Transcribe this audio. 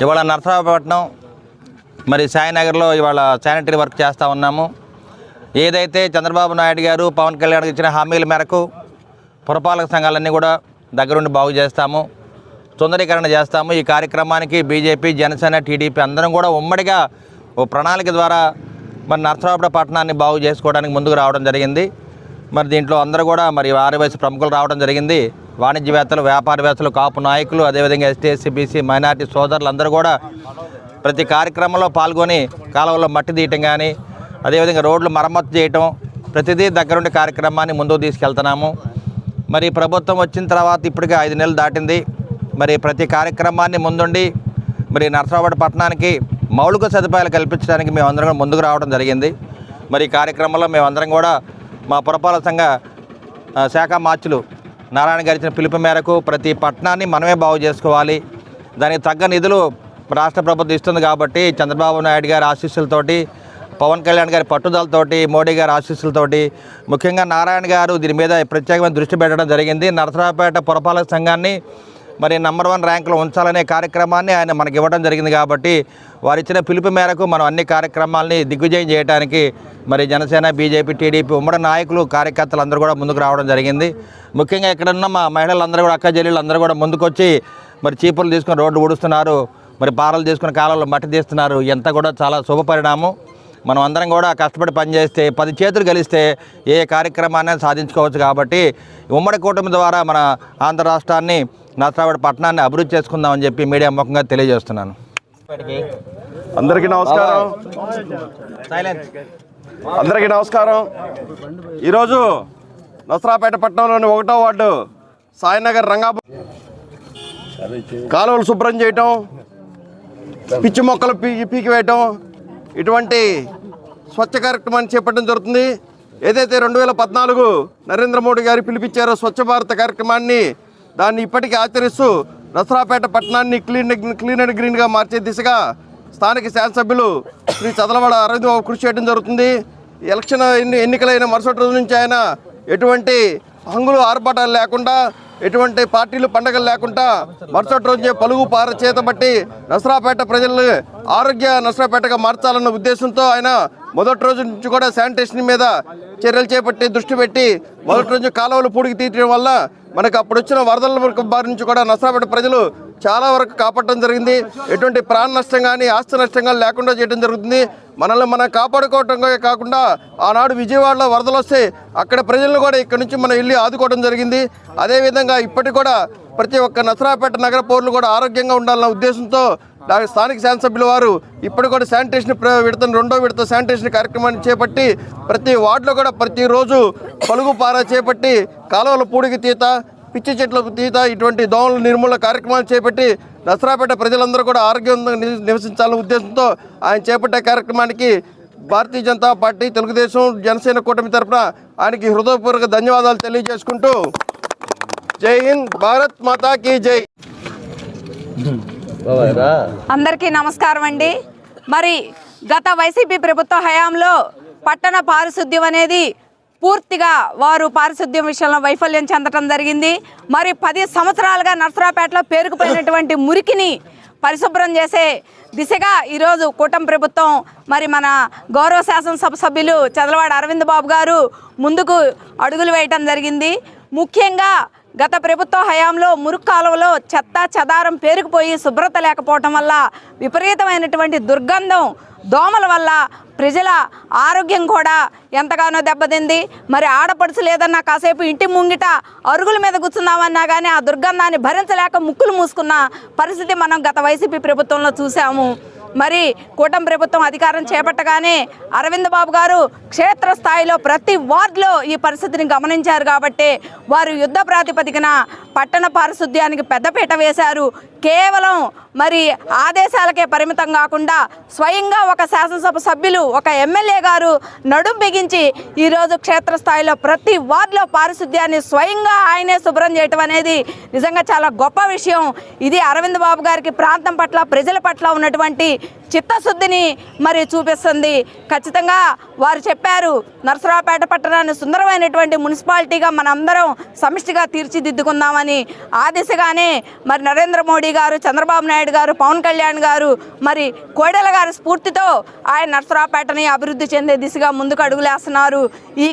ఇవాళ నరసరావుపట్నం మరి సాయినగర్లో ఇవాళ శానిటరీ వర్క్ చేస్తూ ఉన్నాము. ఏదైతే చంద్రబాబు నాయుడు గారు పవన్ కళ్యాణ్ ఇచ్చిన హామీల మేరకు పురపాలక సంఘాలన్నీ కూడా దగ్గరుండి బాగు చేస్తాము, సుందరీకరణ చేస్తాము. ఈ కార్యక్రమానికి బీజేపీ, జనసేన, టీడీపీ అందరం కూడా ఉమ్మడిగా ఓ ప్రణాళిక ద్వారా మరి నరసరావుపేట పట్టణాన్ని బాగు చేసుకోవడానికి ముందుకు రావడం జరిగింది. మరి దీంట్లో అందరూ కూడా మరి ఆర్యవైశ్య ప్రముఖులు రావడం జరిగింది. వాణిజ్యవేత్తలు, వ్యాపారవేత్తలు, కాపు నాయకులు, అదేవిధంగా ఎస్టీ, ఎస్సీ, బీసీ, మైనార్టీ సోదరులు అందరూ కూడా ప్రతి కార్యక్రమంలో పాల్గొని కాలువలో మట్టి తీయటం కానీ, అదేవిధంగా రోడ్లు మరమ్మతు చేయటం, ప్రతిదీ దగ్గరుండి కార్యక్రమాన్ని ముందుకు తీసుకెళ్తున్నాము. మరి ప్రభుత్వం వచ్చిన తర్వాత ఇప్పటికే 5 నెలలు దాటింది. మరి ప్రతి కార్యక్రమాన్ని ముందుండి మరి నరసరావుపేట పట్టణానికి మౌలిక సదుపాయాలు కల్పించడానికి మేమందరం కూడా ముందుకు రావడం జరిగింది. మరి ఈ కార్యక్రమంలో మేమందరం కూడా మా పురపాలక సంఘ శాఖ మార్చులు నారాయణ గారి ఇచ్చిన పిలుపు మేరకు ప్రతి పట్టణాన్ని మనమే బాగు చేసుకోవాలి, దానికి తగ్గ నిధులు రాష్ట్ర ప్రభుత్వం ఇస్తుంది కాబట్టి చంద్రబాబు నాయుడు గారి ఆశీస్సులతోటి, పవన్ కళ్యాణ్ గారి పట్టుదలతోటి, మోడీ గారి ఆశీస్సులతోటి, ముఖ్యంగా నారాయణ గారు దీని మీద ప్రత్యేకమైన దృష్టి పెట్టడం జరిగింది. నరసరావుపేట పురపాలక సంఘాన్ని మరి నంబర్ 1 ర్యాంకులో ఉంచాలనే కార్యక్రమాన్ని ఆయన మనకి ఇవ్వడం జరిగింది కాబట్టి వారు ఇచ్చిన పిలుపు మేరకు మనం అన్ని కార్యక్రమాలని దిగ్విజయం చేయడానికి మరి జనసేన, బీజేపీ, టీడీపీ ఉమ్మడి నాయకులు, కార్యకర్తలు అందరూ కూడా ముందుకు రావడం జరిగింది. ముఖ్యంగా ఇక్కడ ఉన్న మా మహిళలందరూ కూడా, అక్క చెల్లెళ్ళు అందరూ కూడా ముందుకొచ్చి మరి చీపులు తీసుకుని రోడ్లు ఊడుస్తున్నారు, మరి పారలు తీసుకుని కాలంలో మట్టి తీస్తున్నారు. ఎంత కూడా చాలా శుభపరిణామం. మనం అందరం కూడా కష్టపడి పనిచేస్తే 10 చేతులు కలిస్తే ఏ కార్యక్రమాన్ని సాధించుకోవచ్చు కాబట్టి ఉమ్మడి కూటమి ద్వారా మన ఆంధ్ర రాష్ట్రాన్ని, నరసరావుపేట పట్టణాన్ని అభివృద్ధి చేసుకుందామని చెప్పి మీడియా ముఖంగా తెలియజేస్తున్నాను. అందరికీ నమస్కారం. అందరికీ నమస్కారం. ఈరోజు నరసరావుపేట పట్టణంలోని 1వ వార్డు సాయినగర్ రంగాపు కాలువలు శుభ్రం చేయటం, పిచ్చి మొక్కలు పీకివేయటం, ఇటువంటి స్వచ్ఛ కార్యక్రమాన్ని చేపట్టడం జరుగుతుంది. ఏదైతే 2014 నరేంద్ర మోడీ గారు పిలిపించారో స్వచ్ఛ భారత్ కార్యక్రమాన్ని, దాన్ని ఇప్పటికీ ఆచరిస్తూ నరసరావుపేట పట్టణాన్ని క్లీన్ అండ్ గ్రీన్గా మార్చే దిశగా స్థానిక శాసనసభ్యులు శ్రీ చదలవాడ అరవింద్ బాబు కృషి చేయడం జరుగుతుంది. ఎలక్షన్ ఎన్నికలైన మరుసటి రోజు నుంచి ఆయన ఎటువంటి హంగులు ఆర్భాటాలు లేకుండా, ఎటువంటి పార్టీలు పండగలు లేకుండా మరుసటి రోజే పలుగు పార చేతబట్టి నరసరావుపేట ప్రజలు ఆరోగ్య నరసరావుపేటగా మార్చాలన్న ఉద్దేశంతో ఆయన మొదటి రోజు నుంచి కూడా శానిటేషన్ మీద చర్యలు చేపట్టి దృష్టి పెట్టి మొదటి రోజు కాలువలు పూడికి తీయడం వల్ల మనకు అప్పుడు వచ్చిన వరదల బారి నుంచి కూడా నరసరావుపేట ప్రజలు చాలా వరకు కాపాడటం జరిగింది. ఎటువంటి ప్రాణ నష్టం కానీ, ఆస్తి నష్టం కానీ లేకుండా చేయడం జరుగుతుంది. మనల్ని మనం కాపాడుకోవటమే కాకుండా ఆనాడు విజయవాడలో వరదలు వస్తే అక్కడ ప్రజలను కూడా ఇక్కడ నుంచి మనం వెళ్ళి ఆదుకోవడం జరిగింది. అదేవిధంగా ఇప్పటికి కూడా ప్రతి ఒక్క నరసరావుపేట నగర పౌరులు కూడా ఆరోగ్యంగా ఉండాలన్న ఉద్దేశంతో స్థానిక శాసనసభ్యుల వారు ఇప్పుడు కూడా శానిటేషన్ విడతను 2వ విడత శానిటేషన్ కార్యక్రమాన్ని చేపట్టి ప్రతి వార్డులో కూడా ప్రతిరోజు పలుగు పార చేపట్టి కాలువల పూడికి తీత, పిచ్చి చెట్లకు తీత, ఇటువంటి దోమల నిర్మూలన కార్యక్రమాలు చేపట్టి నరసరావుపేట ప్రజలందరూ కూడా ఆరోగ్యంగా నివసించాలనే ఉద్దేశంతో ఆయన చేపట్టే కార్యక్రమానికి భారతీయ జనతా పార్టీ, తెలుగుదేశం, జనసేన కూటమి తరఫున ఆయనకి హృదయపూర్వక ధన్యవాదాలు తెలియజేసుకుంటూ జై హింద్, భారత్ మాతా కీ జై. అందరికీ నమస్కారం అండి. మరి గత వైసీపీ ప్రభుత్వ హయాంలో పట్టణ పారిశుద్ధ్యం అనేది పూర్తిగా వారు పారిశుద్ధ్యం విషయంలో వైఫల్యం చెందడం జరిగింది. మరి 10 సంవత్సరాలుగా నరసరావుపేటలో పేరుకుపోయినటువంటి మురికిని పరిశుభ్రం చేసే దిశగా ఈరోజు కూటమి ప్రభుత్వం, మరి మన గౌరవ శాసనసభ సభ్యులు చదలవాడ అరవింద్ బాబు గారు ముందుకు అడుగులు వేయటం జరిగింది. ముఖ్యంగా గత ప్రభుత్వ హయాంలో మురుగు కాలువలో చెత్త చెదారం పేరుకుపోయి శుభ్రత లేకపోవటం వల్ల విపరీతమైనటువంటి దుర్గంధం, దోమల వల్ల ప్రజల ఆరోగ్యం కూడా ఎంతగానో దెబ్బతింది. మరి ఆడపడుచు లేదన్నా కాసేపు ఇంటి ముంగిట అరుగుల మీద కూర్చున్నామన్నా కానీ ఆ దుర్గంధాన్ని భరించలేక ముక్కులు మూసుకున్న పరిస్థితి మనం గత వైసీపీ ప్రభుత్వంలో చూసాము. మరి కూటమి ప్రభుత్వం అధికారం చేపట్టగానే అరవింద్ బాబు గారు క్షేత్రస్థాయిలో ప్రతి వార్డులో ఈ పరిస్థితిని గమనించారు కాబట్టి వారు యుద్ధ ప్రాతిపదికన పట్టణ పారిశుద్ధ్యానికి పెద్దపీట వేశారు. కేవలం మరి ఆదేశాలకే పరిమితం కాకుండా స్వయంగా ఒక శాసనసభ సభ్యులు, ఒక ఎమ్మెల్యే గారు నడుం బిగించి ఈరోజు క్షేత్రస్థాయిలో ప్రతి వార్డులో పారిశుద్ధ్యాన్ని స్వయంగా ఆయనే శుభ్రం చేయటం అనేది నిజంగా చాలా గొప్ప విషయం. ఇది అరవింద్ బాబు గారికి ప్రాంతం పట్ల, ప్రజల పట్ల ఉన్నటువంటి చిత్తశుద్ధిని మరి చూపిస్తుంది. ఖచ్చితంగా వారు చెప్పారు, నరసరావుపేట పట్టణాన్ని సుందరమైనటువంటి మున్సిపాలిటీగా మనందరం సమిష్టిగా తీర్చిదిద్దుకుందామని. ఆ దిశగానే మరి నరేంద్ర మోడీ గారు, చంద్రబాబు నాయుడు గారు, పవన్ కళ్యాణ్ గారు, మరి కోడెల గారి స్ఫూర్తితో ఆయన నరసరావుపేటని అభివృద్ధి చెందే దిశగా ముందుకు అడుగులేస్తున్నారు. ఈ